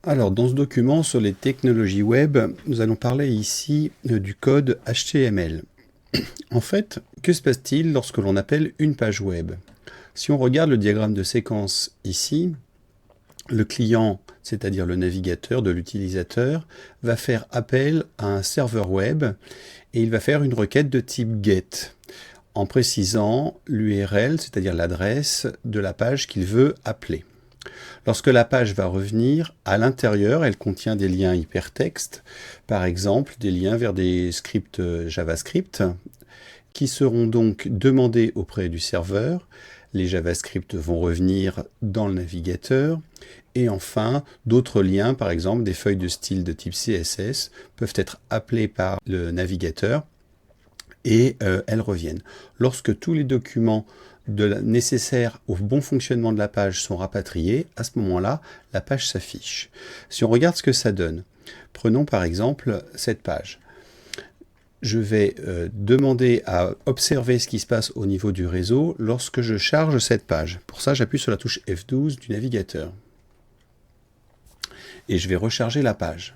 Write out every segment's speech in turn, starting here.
Alors, dans ce document sur les technologies web, nous allons parler ici du code HTML. En fait, que se passe-t-il lorsque l'on appelle une page web? Si on regarde le diagramme de séquence ici, le client, c'est-à-dire le navigateur de l'utilisateur, va faire appel à un serveur web et il va faire une requête de type GET en précisant l'URL, c'est-à-dire l'adresse de la page qu'il veut appeler. Lorsque la page va revenir, à l'intérieur, elle contient des liens hypertextes, par exemple des liens vers des scripts JavaScript, qui seront donc demandés auprès du serveur. Les JavaScript vont revenir dans le navigateur. Et enfin, d'autres liens, par exemple des feuilles de style de type CSS, peuvent être appelées par le navigateur et elles reviennent. Lorsque tous les documents nécessaires au bon fonctionnement de la page sont rapatriés, à ce moment-là, la page s'affiche. Si on regarde ce que ça donne, prenons par exemple cette page. Je vais demander à observer ce qui se passe au niveau du réseau lorsque je charge cette page. Pour ça, j'appuie sur la touche F12 du navigateur. Et je vais recharger la page.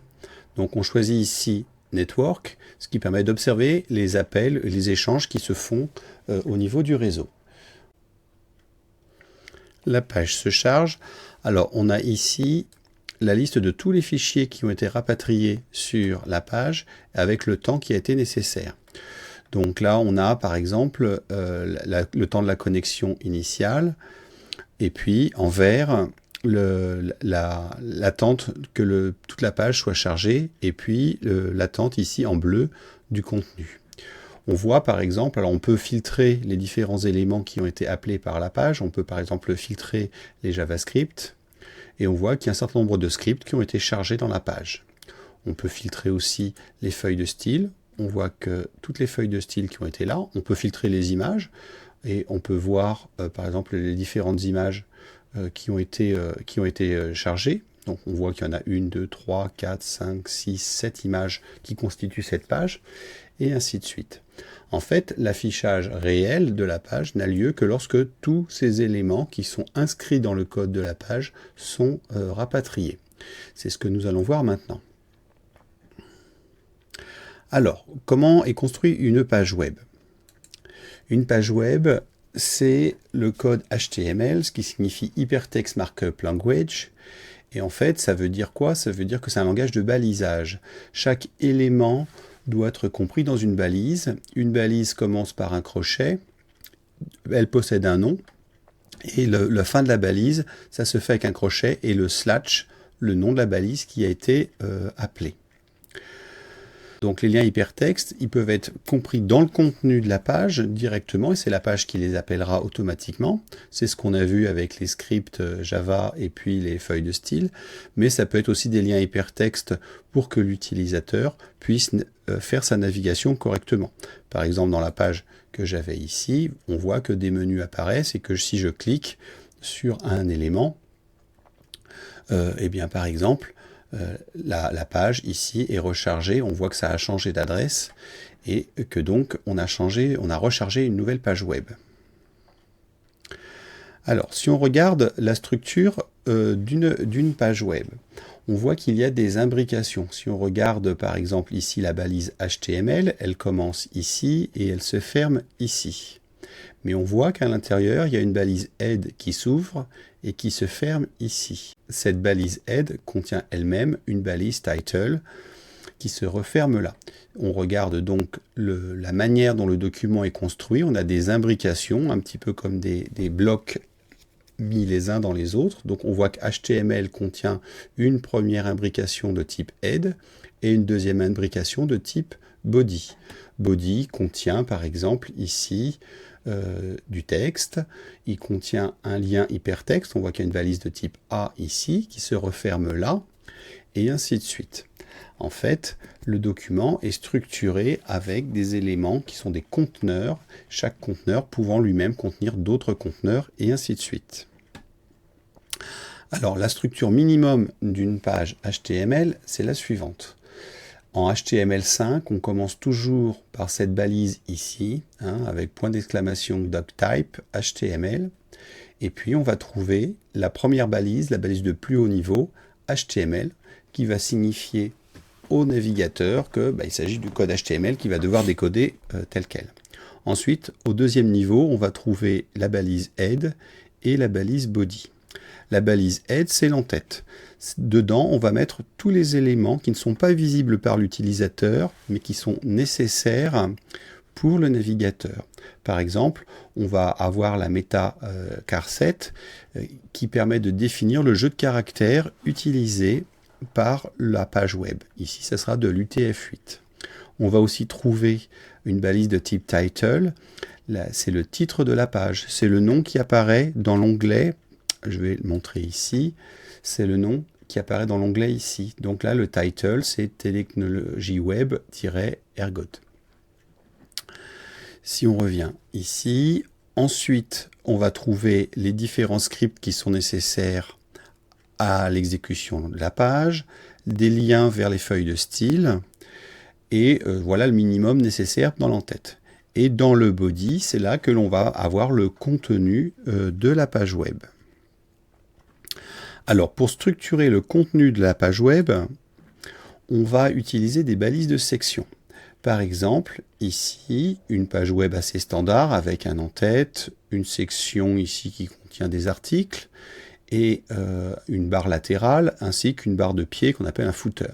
Donc on choisit ici Network, ce qui permet d'observer les appels, les échanges qui se font au niveau du réseau. La page se charge. Alors on a ici la liste de tous les fichiers qui ont été rapatriés sur la page avec le temps qui a été nécessaire. Donc là on a par exemple le temps de la connexion initiale et puis en vert l'attente que toute la page soit chargée et puis l'attente ici en bleu du contenu. On voit par exemple, alors on peut filtrer les différents éléments qui ont été appelés par la page, on peut par exemple filtrer les JavaScript et on voit qu'il y a un certain nombre de scripts qui ont été chargés dans la page. On peut filtrer aussi les feuilles de style, on voit que toutes les feuilles de style qui ont été là, on peut filtrer les images et on peut voir par exemple les différentes images qui ont été chargées. Donc on voit qu'il y en a 1, 2, 3, 4, 5, 6, 7 images qui constituent cette page, et ainsi de suite. En fait, l'affichage réel de la page n'a lieu que lorsque tous ces éléments qui sont inscrits dans le code de la page sont rapatriés. C'est ce que nous allons voir maintenant. Alors, comment est construite une page web? Une page web, c'est le code HTML, ce qui signifie Hypertext Markup Language. Et en fait, ça veut dire quoi? Ça veut dire que c'est un langage de balisage. Chaque élément doit être compris dans une balise. Une balise commence par un crochet, elle possède un nom, et la fin de la balise, ça se fait avec un crochet et le slash, le nom de la balise qui a été appelé. Donc les liens hypertextes, ils peuvent être compris dans le contenu de la page directement, et c'est la page qui les appellera automatiquement. C'est ce qu'on a vu avec les scripts Java et puis les feuilles de style, mais ça peut être aussi des liens hypertextes pour que l'utilisateur puisse faire sa navigation correctement. Par exemple, dans la page que j'avais ici, on voit que des menus apparaissent et que si je clique sur un élément, eh bien par exemple, la page ici est rechargée, on voit que ça a changé d'adresse et que donc on a rechargé une nouvelle page web. Alors, si on regarde la structure d'une page web, on voit qu'il y a des imbrications. Si on regarde par exemple ici la balise HTML, elle commence ici et elle se ferme ici. Mais on voit qu'à l'intérieur, il y a une balise head qui s'ouvre et qui se ferme ici. Cette balise head contient elle-même une balise title qui se referme là. On regarde donc la manière dont le document est construit. On a des imbrications, un petit peu comme des blocs mis les uns dans les autres. Donc on voit que HTML contient une première imbrication de type head et une deuxième imbrication de type body. Body contient par exemple ici du texte, il contient un lien hypertexte, on voit qu'il y a une valise de type A ici, qui se referme là, et ainsi de suite. En fait, le document est structuré avec des éléments qui sont des conteneurs, chaque conteneur pouvant lui-même contenir d'autres conteneurs, et ainsi de suite. Alors, la structure minimum d'une page HTML, c'est la suivante. En HTML5, on commence toujours par cette balise ici, avec point d'exclamation doctype HTML. Et puis on va trouver la première balise, la balise de plus haut niveau, HTML qui va signifier au navigateur que il s'agit du code HTML qui va devoir décoder tel quel. Ensuite, au deuxième niveau, on va trouver la balise head et la balise body. La balise head, c'est l'entête. Dedans, on va mettre tous les éléments qui ne sont pas visibles par l'utilisateur, mais qui sont nécessaires pour le navigateur. Par exemple, on va avoir la méta charset qui permet de définir le jeu de caractères utilisé par la page web. Ici, ça sera de l'UTF-8. On va aussi trouver une balise de type title. C'est le titre de la page. C'est le nom qui apparaît dans l'onglet. Je vais le montrer ici. C'est le nom qui apparaît dans l'onglet ici. Donc là, le title, c'est Technology Web-Ergot. Si on revient ici, ensuite, on va trouver les différents scripts qui sont nécessaires à l'exécution de la page, des liens vers les feuilles de style, et voilà le minimum nécessaire dans l'entête. Et dans le body, c'est là que l'on va avoir le contenu de la page web. Alors, pour structurer le contenu de la page web, on va utiliser des balises de section. Par exemple, ici, une page web assez standard avec un en-tête, une section ici qui contient des articles, et une barre latérale, ainsi qu'une barre de pied qu'on appelle un footer.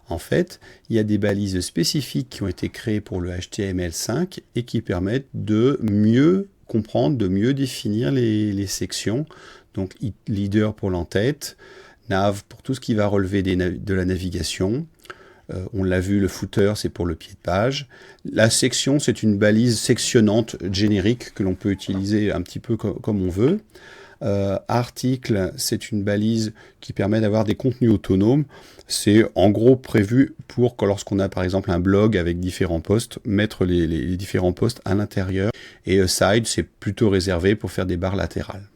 En fait, il y a des balises spécifiques qui ont été créées pour le HTML5 et qui permettent de mieux comprendre, de mieux définir les sections. Donc, leader pour l'entête, nav pour tout ce qui va relever de la navigation. On l'a vu, le footer, c'est pour le pied de page. La section, c'est une balise sectionnante générique que l'on peut utiliser un petit peu comme on veut. Article, c'est une balise qui permet d'avoir des contenus autonomes. C'est en gros prévu pour que lorsqu'on a par exemple un blog avec différents posts, mettre les différents posts à l'intérieur. Et side, c'est plutôt réservé pour faire des barres latérales.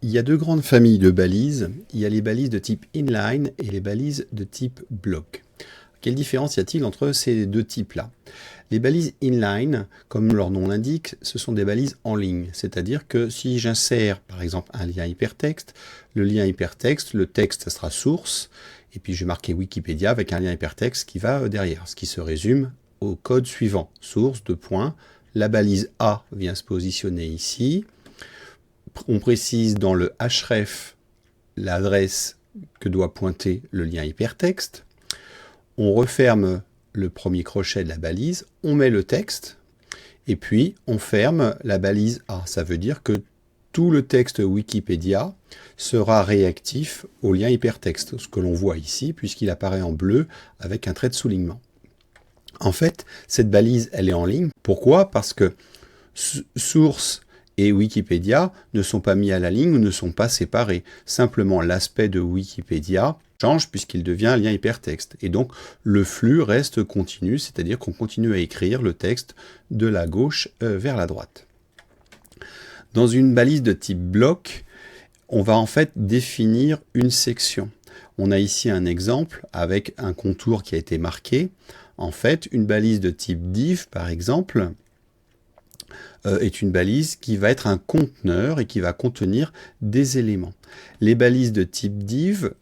Il y a deux grandes familles de balises. Il y a les balises de type inline et les balises de type block. Quelle différence y a-t-il entre ces deux types-là? Les balises inline, comme leur nom l'indique, ce sont des balises en ligne. C'est-à-dire que si j'insère, par exemple, un lien hypertexte, le lien hypertexte, le texte, ça sera source, et puis je vais marquer Wikipédia avec un lien hypertexte qui va derrière, ce qui se résume au code suivant. Source, deux points, la balise A vient se positionner ici. On précise dans le href l'adresse que doit pointer le lien hypertexte. On referme le premier crochet de la balise, on met le texte, et puis on ferme la balise A. Ça veut dire que tout le texte Wikipédia sera réactif au lien hypertexte, ce que l'on voit ici, puisqu'il apparaît en bleu avec un trait de soulignement. En fait, cette balise, elle est en ligne. Pourquoi? Parce que source et Wikipédia ne sont pas mis à la ligne ou ne sont pas séparés. Simplement, l'aspect de Wikipédia change puisqu'il devient un lien hypertexte. Et donc, le flux reste continu, c'est-à-dire qu'on continue à écrire le texte de la gauche vers la droite. Dans une balise de type bloc, on va en fait définir une section. On a ici un exemple avec un contour qui a été marqué. En fait, une balise de type div, par exemple, est une balise qui va être un conteneur et qui va contenir des éléments. Les balises de type div,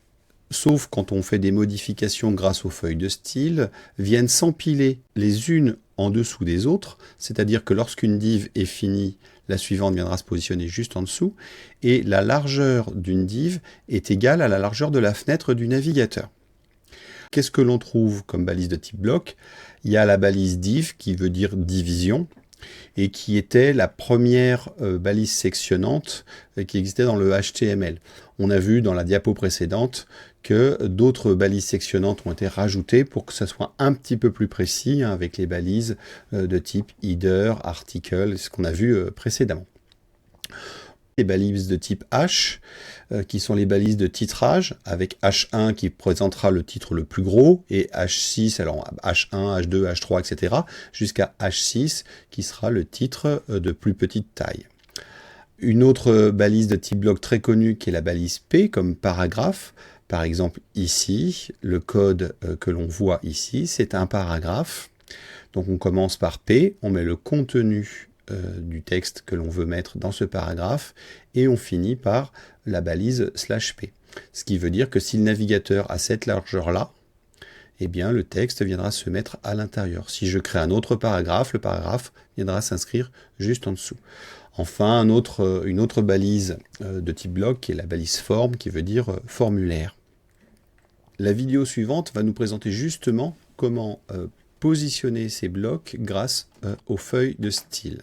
sauf quand on fait des modifications grâce aux feuilles de style, viennent s'empiler les unes en dessous des autres, c'est-à-dire que lorsqu'une div est finie, la suivante viendra se positionner juste en dessous, et la largeur d'une div est égale à la largeur de la fenêtre du navigateur. Qu'est-ce que l'on trouve comme balise de type bloc? Il y a la balise div qui veut dire division, et qui était la première balise sectionnante qui existait dans le HTML. On a vu dans la diapo précédente que d'autres balises sectionnantes ont été rajoutées pour que ça soit un petit peu plus précis, avec les balises de type header, article, ce qu'on a vu précédemment. Les balises de type H, qui sont les balises de titrage, avec H1 qui présentera le titre le plus gros, et H6, alors H1, H2, H3, etc., jusqu'à H6, qui sera le titre de plus petite taille. Une autre balise de type bloc très connue, qui est la balise P, comme paragraphe. Par exemple, ici, le code que l'on voit ici, c'est un paragraphe. Donc on commence par P, on met le contenu du texte que l'on veut mettre dans ce paragraphe, et on finit par la balise /p. Ce qui veut dire que si le navigateur a cette largeur-là, eh bien le texte viendra se mettre à l'intérieur. Si je crée un autre paragraphe, le paragraphe viendra s'inscrire juste en dessous. Enfin, une autre balise de type bloc, qui est la balise forme, qui veut dire formulaire. La vidéo suivante va nous présenter justement comment positionner ces blocs grâce aux feuilles de style.